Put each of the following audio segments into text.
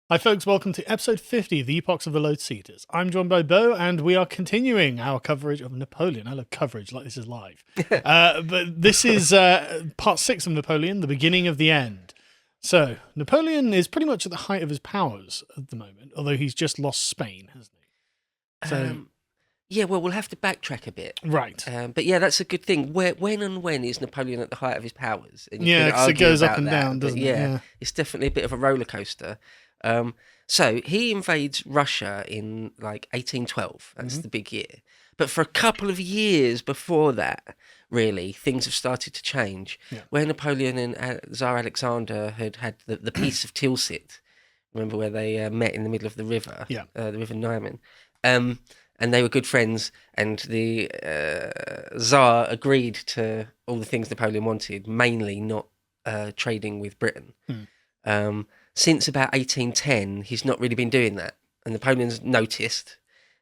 Hi folks, welcome to episode 50 of the Epochs of the Load Seaters. I'm joined by Bo, and we are continuing our coverage of Napoleon. I love coverage like this is live. But this is part 6 of Napoleon, the beginning of the end. So, Napoleon is pretty much at the height of his powers at the moment, although he's just lost Spain, hasn't he? So, Yeah, well, we'll have to backtrack a bit. right. But yeah, that's a good thing. When is Napoleon at the height of his powers? And you Yeah, could because it argue goes up about and that, down, but doesn't it? yeah, it's definitely a bit of a roller coaster. So he invades Russia in like 1812. That's the big year. But for a couple of years before that, really, things have started to change. Yeah. Where Napoleon and Tsar Alexander had the Peace of Tilsit, remember where they met in the middle of the river, Yeah. the River Niemen. And they were good friends, and the Tsar agreed to all the things Napoleon wanted, mainly not trading with Britain. Since about 1810, he's not really been doing that, and Napoleon's noticed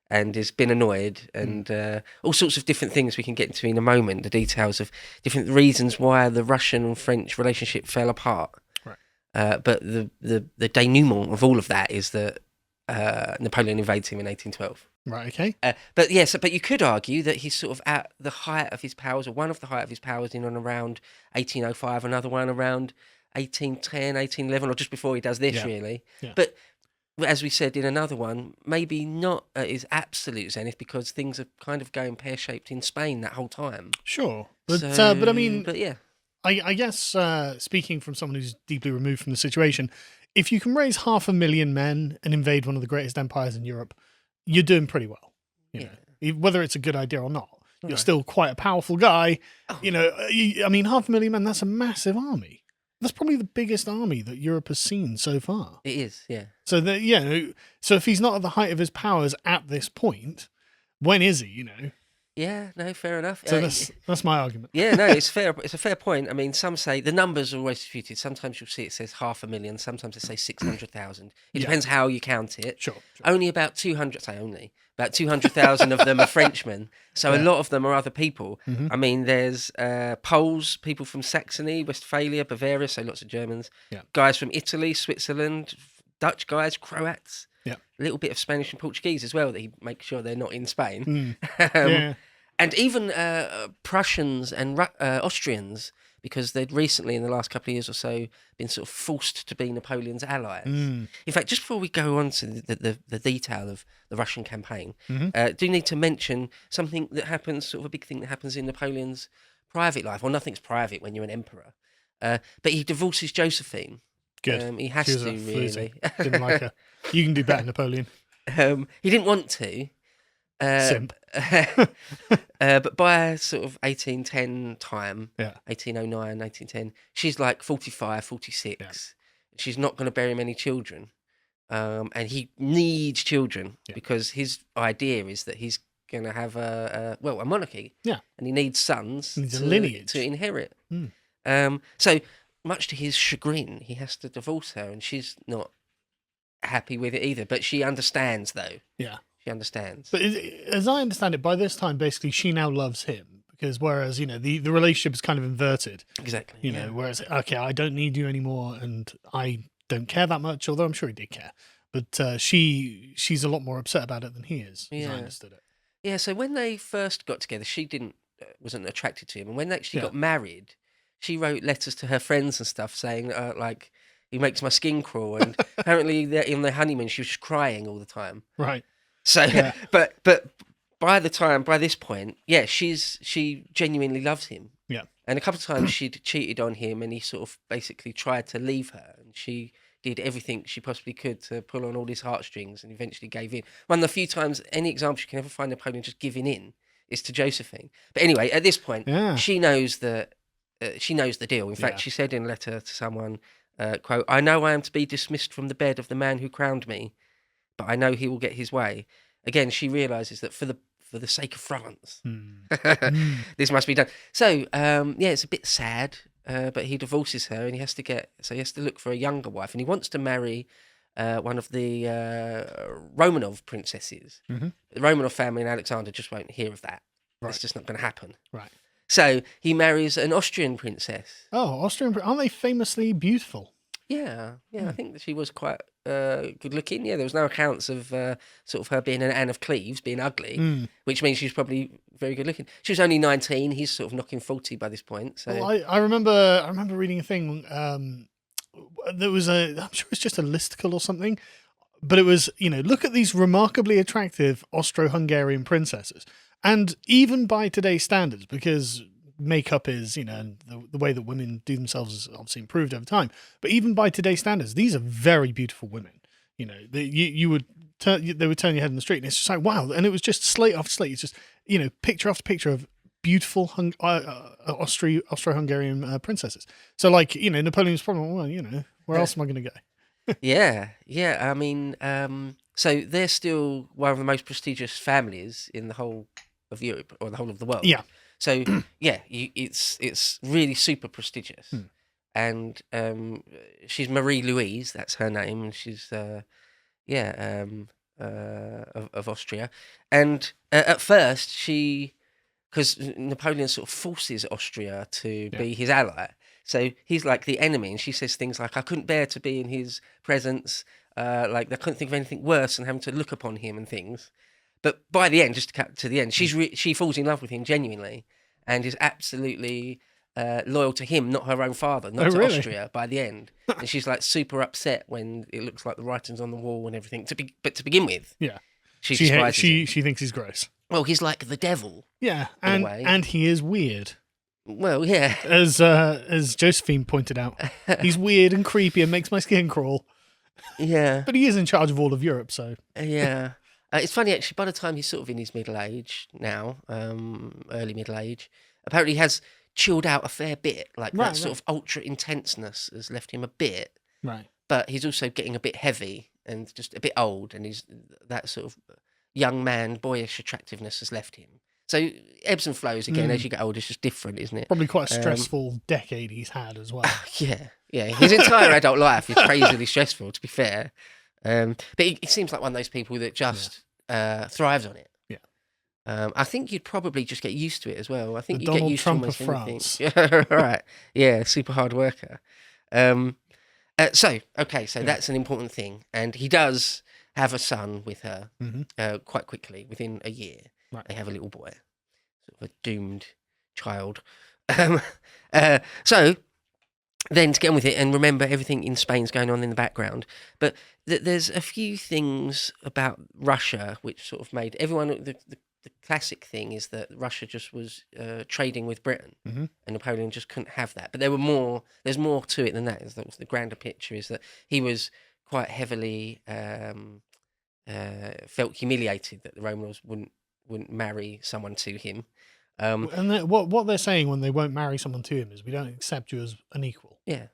and has been annoyed, and all sorts of different things we can get into in a moment, the details of different reasons why the Russian and French relationship fell apart. Right. But the denouement of all of that is that Napoleon invades him in 1812. Right, okay. But you could argue that he's sort of at the height of his powers, or one of the height of his powers, in and around 1805, another one around 1810, 1811, or just before he does this, Yeah. really. Yeah. But as we said in another one, maybe not at his absolute zenith, because things are kind of going pear-shaped in Spain that whole time. Sure. But I mean, But yeah. I guess, speaking from someone who's deeply removed from the situation, if you can raise 500,000 men and invade one of the greatest empires in Europe, you're doing pretty well. You know, whether it's a good idea or not, you're still quite a powerful guy. Oh. You know, I mean, 500,000 men, that's a massive army. That's probably the biggest army that Europe has seen so far. It is, yeah. So, so if he's not at the height of his powers at this point, when is he, you know? Yeah, no, fair enough. So that's my argument. Yeah, no, it's fair. It's a fair point. I mean, some say the numbers are always disputed. Sometimes you'll see it says 500,000. Sometimes they say 600,000. It depends how you count it. Sure. Only about 200,000 of them are Frenchmen. So a lot of them are other people. I mean, there's Poles, people from Saxony, Westphalia, Bavaria, so lots of Germans. Yeah. Guys from Italy, Switzerland, Dutch guys, Croats. Yeah. A little bit of Spanish and Portuguese as well, that he makes sure they're not in Spain. And even Prussians and Austrians, because they'd recently, in the last couple of years or so, been sort of forced to be Napoleon's allies. In fact, just before we go on to the detail of the Russian campaign, do need to mention something that happens, sort of a big thing that happens in Napoleon's private life. Well, nothing's private when you're an emperor. But he divorces Josephine. Good. He has to, really. Didn't like her. You can do better, Napoleon. He didn't want to. Simp. But by sort of 1810 time, 1809, 1810, she's like 45, 46. Yeah. She's not going to bear him any children. And he needs children because his idea is that he's going to have a monarchy. Yeah. And he needs sons a lineage to inherit. So much to his chagrin, he has to divorce her, and she's not happy with it either. But she understands, though. Yeah. She understands. But as I understand it, by this time, basically, she now loves him, because whereas, you know, the relationship is kind of inverted. Exactly. You know, whereas, okay, I don't need you anymore, and I don't care that much, although I'm sure he did care. But she's a lot more upset about it than he is, as I understood it. Yeah, so when they first got together, she wasn't attracted to him. And when they actually got married, she wrote letters to her friends and stuff saying, like, he makes my skin crawl. And apparently in their honeymoon, she was just crying all the time. Right. So, but by this point, she genuinely loves him. Yeah. And a couple of times she'd cheated on him, and he sort of basically tried to leave her, and she did everything she possibly could to pull on all his heartstrings, and eventually gave in. One of the few times, any example you can ever find Napoleon just giving in is to Josephine. But anyway, at this point, she knows that she knows the deal. In fact, she said in a letter to someone, quote, "I know I am to be dismissed from the bed of the man who crowned me, but I know he will get his way." Again, she realises that for the sake of France, this must be done. So, it's a bit sad, but he divorces her, and he has to look for a younger wife, and he wants to marry one of the Romanov princesses. The Romanov family and Alexander just won't hear of that. Right. It's just not going to happen. Right. So he marries an Austrian princess. Oh, aren't they famously beautiful? I think that she was quite good looking. Yeah, there was no accounts of sort of her being an Anne of Cleves, being ugly, which means she's probably very good looking. She was only 19. He's sort of knocking 40 by this point. So Well, I remember reading a thing. There was I'm sure it's just a listicle or something, but it was, look at these remarkably attractive Austro-Hungarian princesses, and even by today's standards, because makeup is, and the way that women do themselves is obviously improved over time. But even by today's standards, these are very beautiful women. You would they would turn your head in the street, and it's just like, wow. And it was just slate after slate. It's just, picture after picture of beautiful Austro-Hungarian princesses. So, like, Napoleon's problem. Well, where else am I going to go? yeah. I mean, so they're still one of the most prestigious families in the whole of Europe or the whole of the world. Yeah. So it's really super prestigious, and she's Marie Louise. That's her name, and she's of Austria. And at first, because Napoleon sort of forces Austria to be his ally, so he's like the enemy, and she says things like, "I couldn't bear to be in his presence. Like I couldn't think of anything worse than having to look upon him and things." But by the end, just to cut to the end, she falls in love with him genuinely, and is absolutely loyal to him, not her own father, not to really? Austria. By the end, and she's like super upset when it looks like the writing's on the wall and everything. But to begin with, she despises him. She thinks he's gross. Well, he's like the devil. Yeah, in a way. and he is weird. Well, yeah, as Josephine pointed out, he's weird and creepy and makes my skin crawl. Yeah, but he is in charge of all of Europe, so yeah. It's funny, actually, by the time he's sort of in his middle age now, early middle age, apparently he has chilled out a fair bit. Like that sort of ultra intenseness has left him a bit. Right. But he's also getting a bit heavy and just a bit old, and that sort of young man, boyish attractiveness has left him. So ebbs and flows again as you get older. It's just different, isn't it? Probably quite a stressful decade he's had as well. Yeah. His entire adult life is crazily stressful, to be fair. But he seems like one of those people that just thrives on it. Yeah. I think you'd probably just get used to it as well. I think you Donald get used Trump to almost of anything. France. Yeah, right. Yeah, super hard worker. So that's an important thing, and he does have a son with her quite quickly, within a year. Right. They have a little boy, sort of a doomed child. So then to get on with it, and remember everything in Spain's going on in the background, but there's a few things about Russia which sort of made everyone. The classic thing is that Russia just was trading with Britain, and Napoleon just couldn't have that. But there's more to it than that. The grander picture is that he was quite heavily felt humiliated that the Romans wouldn't marry someone to him. And what they're saying when they won't marry someone to him is, we don't accept you as an equal. Yeah.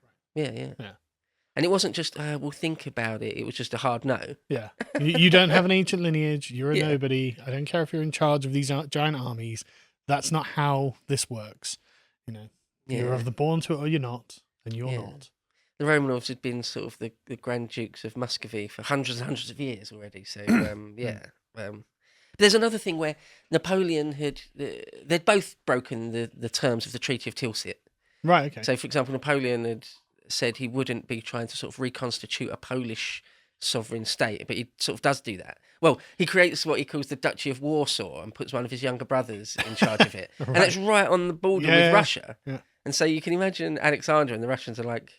And it wasn't just, we'll think about it. It was just a hard no. Yeah. You don't have an ancient lineage. You're a nobody. I don't care if you're in charge of these giant armies. That's not how this works. You're either born to it or you're not, and you're not. The Romanovs had been sort of the Grand Dukes of Muscovy for hundreds and hundreds of years already. So, there's another thing where Napoleon they'd both broken the terms of the Treaty of Tilsit. Right, okay. So, for example, Napoleon had said he wouldn't be trying to sort of reconstitute a Polish sovereign state, but he sort of does do that. Well, he creates what he calls the Duchy of Warsaw and puts one of his younger brothers in charge of it. Right. And that's right on the border with Russia. Yeah. And so you can imagine Alexander and the Russians are like,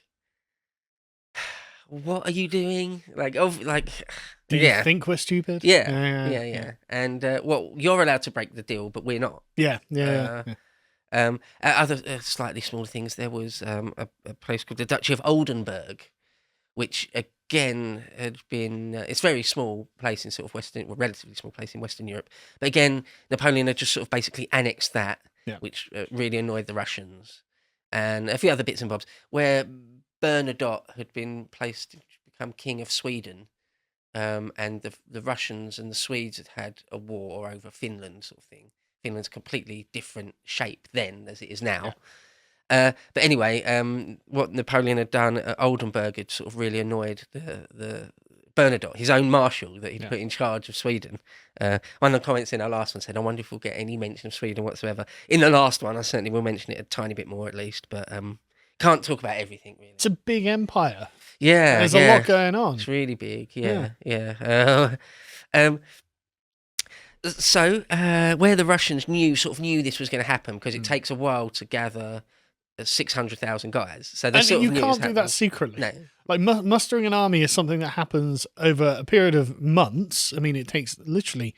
what are you doing? Do you think we're stupid? Yeah. And you're allowed to break the deal, but we're not. Yeah. Other slightly smaller things. There was a place called the Duchy of Oldenburg, which again had been. It's a very small place in sort of relatively small place in Western Europe. But again, Napoleon had just sort of basically annexed that, which really annoyed the Russians, and a few other bits and bobs where Bernadotte had been placed to become king of Sweden, and the Russians and the Swedes had a war over Finland, sort of thing. Finland's a completely different shape then as it is now. But anyway, what Napoleon had done at Oldenburg had sort of really annoyed the Bernadotte, his own marshal that he'd put in charge of Sweden. One of the comments in our last one said, I wonder if we'll get any mention of Sweden whatsoever. In the last one, I certainly will mention it a tiny bit more at least, but Can't talk about everything really. It's a big empire. Yeah, There's a lot going on. It's really big. Yeah. So where the Russians knew this was going to happen, because it takes a while to gather 600,000 guys. So they And sort you of knew can't do that secretly. No. Like mustering an army is something that happens over a period of months. I mean, it takes literally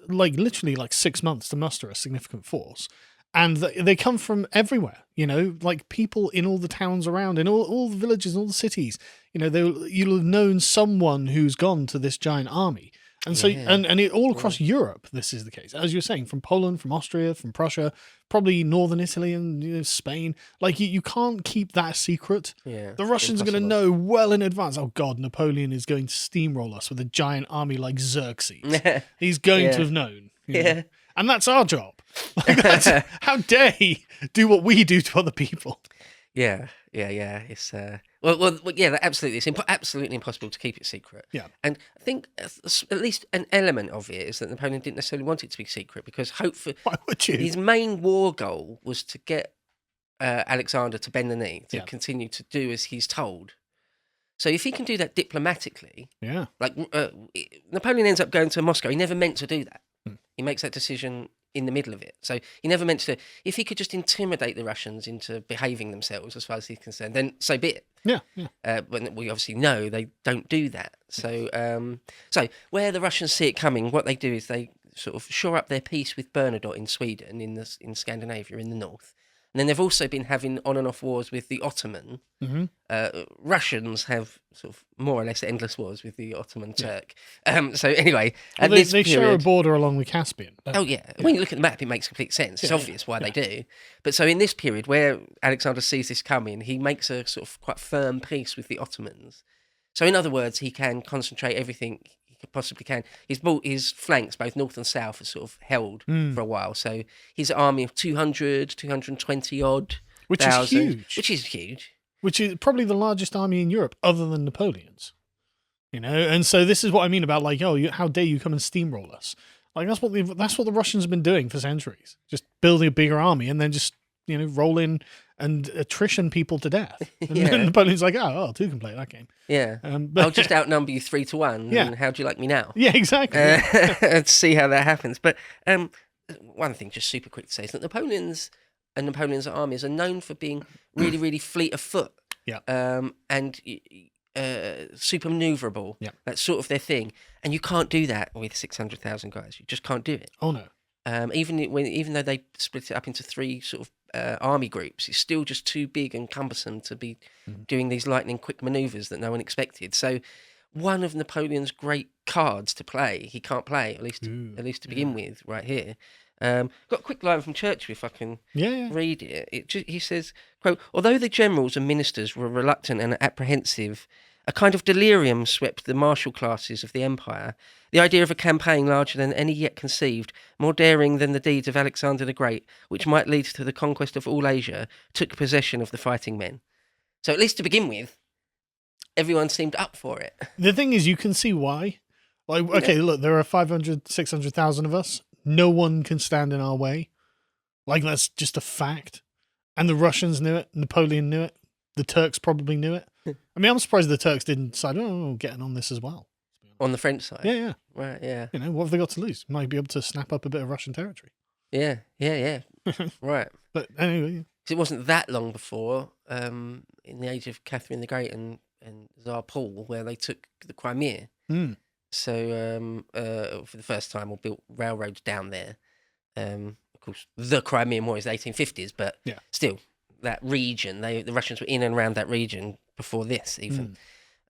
like 6 months to muster a significant force. And they come from everywhere, like people in all the towns around, in all the villages, all the cities. You'll have known someone who's gone to this giant army. And so, and it, all across Europe, this is the case. As you're saying, from Poland, from Austria, from Prussia, probably northern Italy and Spain. Like, you can't keep that secret. Yeah, the Russians are going to know well in advance, oh, God, Napoleon is going to steamroll us with a giant army like Xerxes. He's going to have known. Yeah. And that's our job. How dare he do what we do to other people? Yeah. It's absolutely. It's absolutely impossible to keep it secret. Yeah, and I think at least an element of it is that Napoleon didn't necessarily want it to be secret, because hopefully, why would you? His main war goal was to get Alexander to bend the knee, to continue to do as he's told. So if he can do that diplomatically, like Napoleon ends up going to Moscow. He never meant to do that. He makes that decision in the middle of it. So he never meant to. If he could just intimidate the Russians into behaving themselves, as far as he's concerned, then so be it. Yeah. But we obviously know they don't do that. So, so where the Russians see it coming, what they do is they sort of shore up their peace with Bernadotte in Sweden, in Scandinavia, in the north. And then they've also been having on and off wars with the Ottoman. Russians have sort of more or less endless wars with the Ottoman Turk. So anyway, they share a border along the Caspian. Oh yeah, when you look at the map, it makes complete sense. It's obvious why they do. But so in this period, where Alexander sees this coming, he makes a sort of quite firm peace with the Ottomans. So in other words, he can concentrate everything he possibly can. His flanks, both north and south, are sort of held for a while. So his army of 220 odd, which is huge. Which is probably the largest army in Europe, other than Napoleon's. And so this is what I mean about, like, how dare you come and steamroll us? Like, that's what the Russians have been doing for centuries, just building a bigger army and then just roll in and attrition people to death. And then Napoleon's like, oh, two can play that game. Yeah, I'll just outnumber you 3-1. Yeah. And how do you like me now? Yeah, exactly. Let's see how that happens. But one thing, just super quick to say, is that Napoleon's armies are known for being really, really fleet of foot. Yeah. And super maneuverable. Yeah. That's sort of their thing. And you can't do that with 600,000 guys. You just can't do it. Oh no. Even though they split it up into three sort of army groups, it's still just too big and cumbersome to be doing these lightning quick manoeuvres that no one expected. So one of Napoleon's great cards to play, he can't play, at least to begin with, right here. Got a quick line from Churchill, if I can read it. He says, quote, "Although the generals and ministers were reluctant and apprehensive, a kind of delirium swept the martial classes of the empire. The idea of a campaign larger than any yet conceived, more daring than the deeds of Alexander the Great, which might lead to the conquest of all Asia, took possession of the fighting men." So at least to begin with, everyone seemed up for it. The thing is, you can see why. Like, okay, look, there are 500, 600,000 of us. No one can stand in our way. Like, that's just a fact. And the Russians knew it. Napoleon knew it. The Turks probably knew it. I mean, I'm surprised the Turks didn't decide, oh, getting on this as well. On the French side? Yeah. Right, yeah. What have they got to lose? Might be able to snap up a bit of Russian territory. Yeah. Right. But anyway. It wasn't that long before, in the age of Catherine the Great and Tsar Paul, where they took the Crimea. So, for the first time, we built railroads down there. Of course, the Crimean War is the 1850s, but still, that region, the Russians were in and around that region before this, even.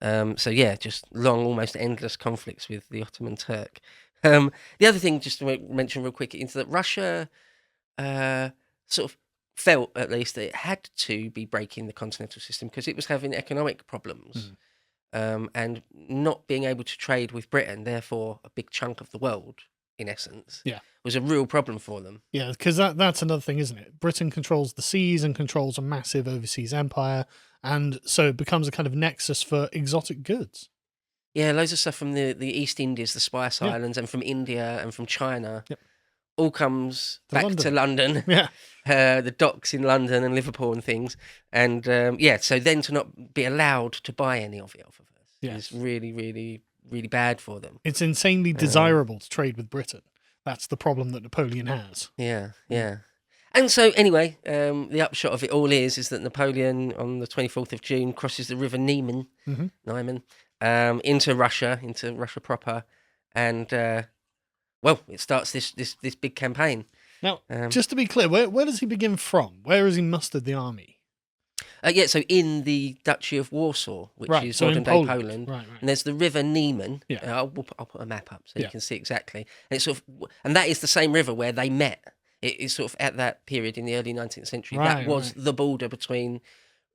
So, just long, almost endless conflicts with the Ottoman Turk. The other thing, just to mention real quick, is that Russia sort of felt, at least, that it had to be breaking the continental system because it was having economic problems. And not being able to trade with Britain, therefore a big chunk of the world, in essence, was a real problem for them. Yeah, because that's another thing, isn't it? Britain controls the seas and controls a massive overseas empire, and so it becomes a kind of nexus for exotic goods. Yeah, loads of stuff from the East Indies, the Spice Islands, and from India and from China. all comes To back London. to London. Yeah. The docks in London and Liverpool and things. And so then to not be allowed to buy any of it off of us is really, really, really bad for them. It's insanely desirable to trade with Britain. That's the problem that Napoleon has. Yeah, yeah. And so anyway, the upshot of it all is that Napoleon on the 24th of June crosses the river Niemen, into Russia proper, and it starts this big campaign. Now, just to be clear, where does he begin from? Where has he mustered the army? So in the Duchy of Warsaw, which is modern day Poland, right. And there's the River Niemen. Yeah. I'll put a map up so you can see exactly. And it's and that is the same river where they met. It is sort of at that period in the early 19th century. That was the border between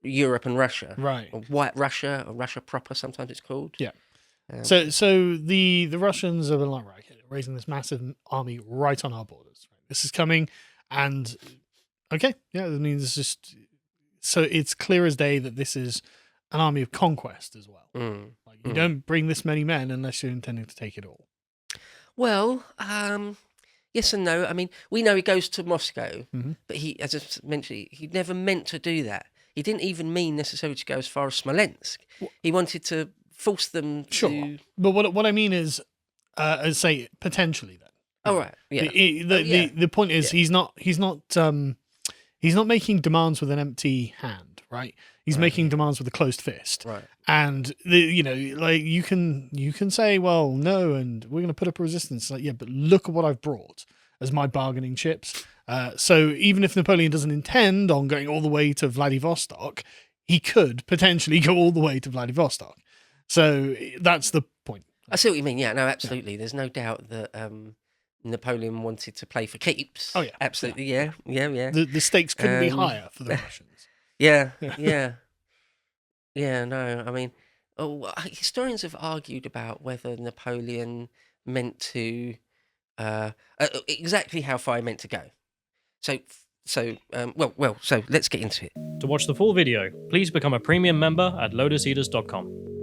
Europe and Russia. Right. Or White Russia, or Russia proper, sometimes it's called. Yeah. So the Russians are like, right, okay, raising this massive army right on our borders. This is coming, and that means it's just so it's clear as day that this is an army of conquest as well. Like you don't bring this many men unless you're intending to take it all. Well, yes and no. I mean, we know he goes to Moscow, but he, as I mentioned, he never meant to do that. He didn't even mean necessarily to go as far as Smolensk. He wanted to force them to... But what I mean is, say, potentially then. Oh, right. Yeah. The point is he's not making demands with an empty hand, right? He's making demands with a closed fist. Right. And you can say, well, no, and we're going to put up a resistance. Like, yeah, but look at what I've brought as my bargaining chips. So even if Napoleon doesn't intend on going all the way to Vladivostok, he could potentially go all the way to Vladivostok. So that's the point. I see what you mean. Yeah, no, absolutely. Yeah. There's no doubt that Napoleon wanted to play for keeps. Oh, yeah. Absolutely. Yeah. The stakes couldn't be higher for the Russians. Yeah. No, I mean, historians have argued about whether Napoleon meant to exactly how far he meant to go. So let's get into it. To watch the full video, please become a premium member at lotuseaters.com.